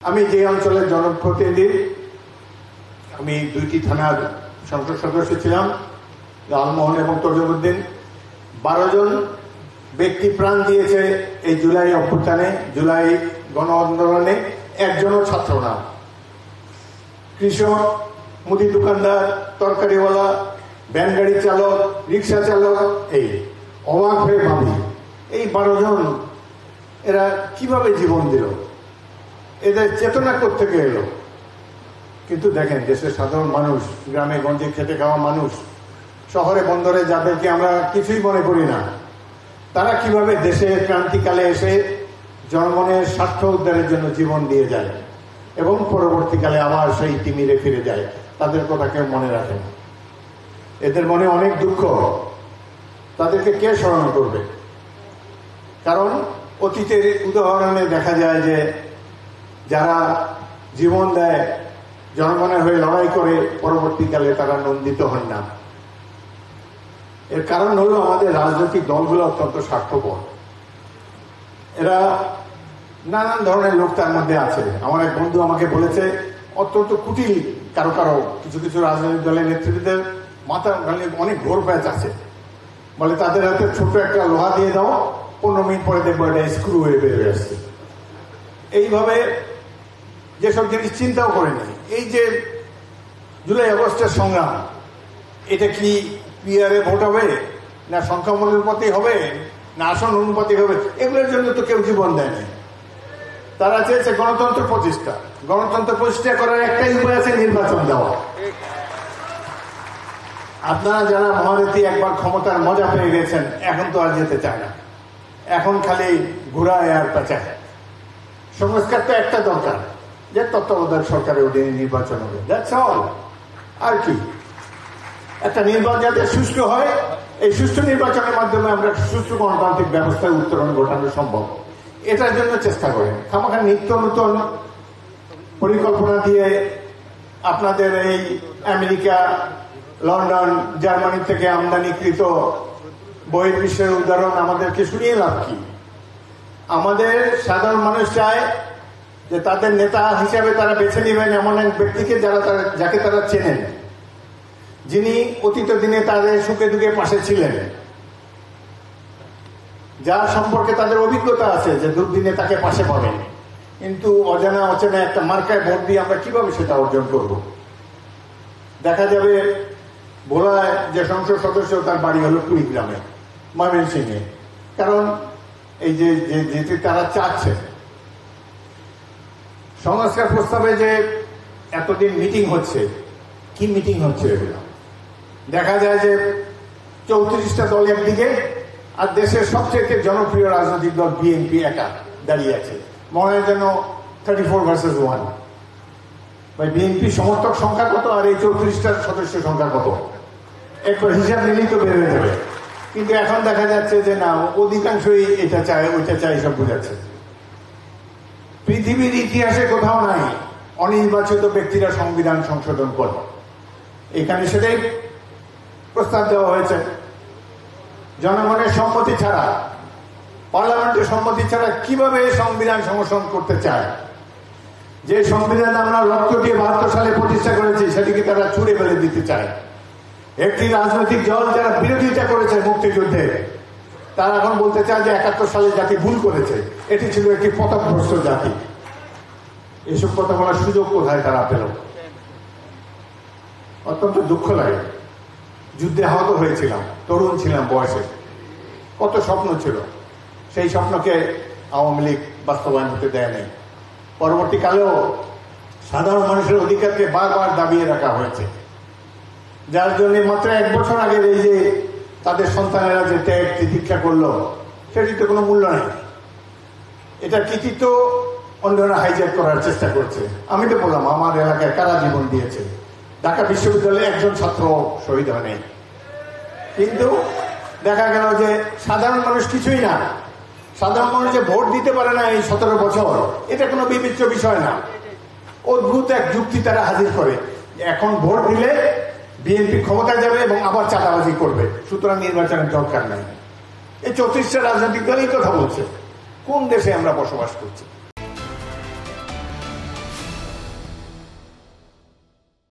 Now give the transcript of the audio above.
আমি যে অঞ্চলের জনপ্রতিনিধি, আমি 2টি থানার সংসদ সদস্য ছিলাম, লালমোহন এবং তজুমউদ্দিন। 12 জন ব্যক্তি প্রাণ দিয়েছে এই জুলাই অভ্যুত্থানে, জুলাই গণ আন্দোলনে। একজনও ছাত্র না। কৃষক, মুদি দোকানদার, তরকারিওয়ালা, ভ্যান গাড়ি চালক, রিক্সা চালক, এই অবাক হয়ে ভাবি এই 12 জন এরা কিভাবে জীবন দিল, এদের চেতনা কোত্থেকে এলো। কিন্তু দেখেন, দেশের সাধারণ মানুষ, গ্রামে গঞ্জে খেটে খাওয়া মানুষ, শহরে বন্দরে যাদেরকে আমরা কিছুই মনে করি না, তারা কিভাবে দেশের ক্রান্তিকালে এসে জনগণের স্বার্থ উদ্ধারের জন্য জীবন দিয়ে যায় এবং পরবর্তীকালে আবার সেই তিমিরে ফিরে যায়। তাদের কথা কেউ মনে রাখে না। এদের মনে অনেক দুঃখ। তাদেরকে কে স্মরণ করবে? কারণ অতীতের উদাহরণে দেখা যায় যে যারা জীবন দেয়, জনগণের হয়ে লড়াই করে, পরবর্তীকালে তারা নন্দিত হন না। এর কারণ হলো আমাদের রাজনৈতিক দলগুলো অত্যন্ত স্বার্থপর। এরা নানান ধরনের লোক তার মধ্যে আছে। আমার এক বন্ধু আমাকে বলেছে, অত্যন্ত কুটিল কারো কারো কিছু কিছু রাজনৈতিক দলের নেতৃত্বের মাথা অনেক ঘোর প্যাচ আছে। বলে তাদের হাতে ছোট একটা লোহা দিয়ে দাও, 15 মিনিট পরে দেখবো এটা স্ক্রু হয়ে বেরিয়ে আসছে। এইভাবে যেসব জিনিস চিন্তাও করেনি। এই যে জুলাই আগস্টের সংগ্রাম, এটা কি পিআরে ভোট হবে, না সংখ্যানুপাতি হবে, না আসন অনুপাতি হবে, এগুলোর জন্য তো কেউ জীবন দেয়নি। তারা চেয়েছে গণতন্ত্র প্রতিষ্ঠা। গণতন্ত্র প্রতিষ্ঠা করার একটাই উপায় আছে, নির্বাচন দেওয়া। আপনারা যারা মহারথী একবার ক্ষমতার মজা পেয়ে গেছেন, এখন তো আর যেতে চায় না। এখন খালি ঘুরায় আর পেঁচায়। সংস্কার তো একটা দরকার, যে তত্ত্বাবধায়ক সরকারের অধীনে নির্বাচন হবে, দ্যাটস অল। আর কি, একটা নির্বাচন যাতে সুষ্ঠু হয়, এই সুষ্ঠু নির্বাচনের মাধ্যমে আমরা সুষ্ঠু গণতান্ত্রিক ব্যবস্থায় উত্তরণ ঘটানো সম্ভব। এটার জন্য চেষ্টা করেন। খামাখা নিত্য নতুন পরিকল্পনা দিয়ে আপনাদের এই আমেরিকা, লন্ডন, জার্মানি থেকে আমদানিকৃত বহির্বিশ্বের উদাহরণ আমাদেরকে শুনিয়ে লাভ কি? আমাদের সাধারণ মানুষ চায় যে তাদের নেতা হিসাবে তারা বেছে নেবেন এমন এক ব্যক্তিকে যাকে তারা চেনেন, যিনি অতীত দিনে তাদের সুখে দুঃখে পাশে ছিলেন, যার সম্পর্কে তাদের অভিজ্ঞতা আছে যে দুর্দিনে তাকে পাশে পাবেন। কিন্তু অজানা অচেনা একটা মার্কায় ভোট দিয়ে আমরা কিভাবে সেটা অর্জন করব? দেখা যাবে ভোলায় যে সংসদ সদস্য, তার বাড়ি হলো কুড়িগ্রামে, ময়মনসিংহে। কারণ এই যে যেটি তারা চাচ্ছে, সংস্কার প্রস্তাবে যে এতদিন মিটিং হচ্ছে, কি মিটিং হচ্ছে এগুলো? দেখা যায় যে 34টা দল একদিকে, আর দেশের সবচেয়ে জনপ্রিয় রাজনৈতিক দল বিএনপি একা দাঁড়িয়ে আছে। মনে হয় যেন 34 ভার্সেস 1। ভাই, বিএনপি সমর্থক সংখ্যা কত আর এই 34টার সদস্য সংখ্যা কত? একবার হিসাব নিলেই তো বের হয়ে যাবে। কিন্তু এখন দেখা যাচ্ছে যে না, অধিকাংশই এটা চায়, ওইটা চায়, সব বোঝাচ্ছে। পৃথিবীর ইতিহাসে কোথাও নাই অনির্বাচিত ব্যক্তিরা সংবিধান সংশোধন করে। এখানে সেটাই প্রস্তাব দেওয়া হয়েছে। জনগণের সম্মতি ছাড়া, পার্লামেন্টের সম্মতি ছাড়া কিভাবে সংবিধান সংশোধন করতে চায়? যে সংবিধান আমরা রক্ত দিয়ে 72 সালে প্রতিষ্ঠা করেছি, সেটিকে তারা ছুঁড়ে ফেলে দিতে চায়। একটি রাজনৈতিক দল যারা বিরোধিতা করেছে মুক্তিযুদ্ধে, তারা এখন বলতে চায় যে 71 সালে জাতি ভুল করেছে, এটি ছিল একটি পথভ্রষ্ট জাতি। এসব কথা বলার সুযোগ কোথায় তারা পেল? অত্যন্ত দুঃখ লাগে। যুদ্ধে আহত হয়েছিলাম, তরুণ ছিলাম বয়সে, কত স্বপ্ন ছিল। সেই স্বপ্নকে আওয়ামী লীগ বাস্তবায়ন হতে দেয় নাই। পরবর্তীকালেও সাধারণ মানুষের অধিকারকে বারবার দাবিয়ে রাখা হয়েছে, যার জন্য মাত্র 1 বছর আগে এই যে তাদের সন্তানেরা যে ত্যাগ তিতিক্ষা করলো, সেটির তো কোনো মূল্য নেই। এটা কৃতিত্ব অন্যরা হাইজ্যাক করার চেষ্টা করছে। আমি তো বললাম, আমার এলাকায় কারা জীবন দিয়েছে? ঢাকা বিশ্ববিদ্যালয়ে একজন ছাত্র শহীদ হয় নাই। কিন্তু দেখা গেল যে সাধারণ মানুষ কিছুই না। সাধারণ মানুষ যে ভোট দিতে পারে না এই 17 বছর, এটা কোনো বিবেচ্য বিষয় না। অদ্ভুত এক যুক্তি তারা হাজির করে, এখন ভোট দিলে বিএনপি ক্ষমতায় যাবে এবং আবার চাঁদাবাজি করবে, সুতরাং নির্বাচনের দরকার নাই। এই 34টা রাজনৈতিক দলই কথা বলছে। কোন দেশে আমরা বসবাস করছি?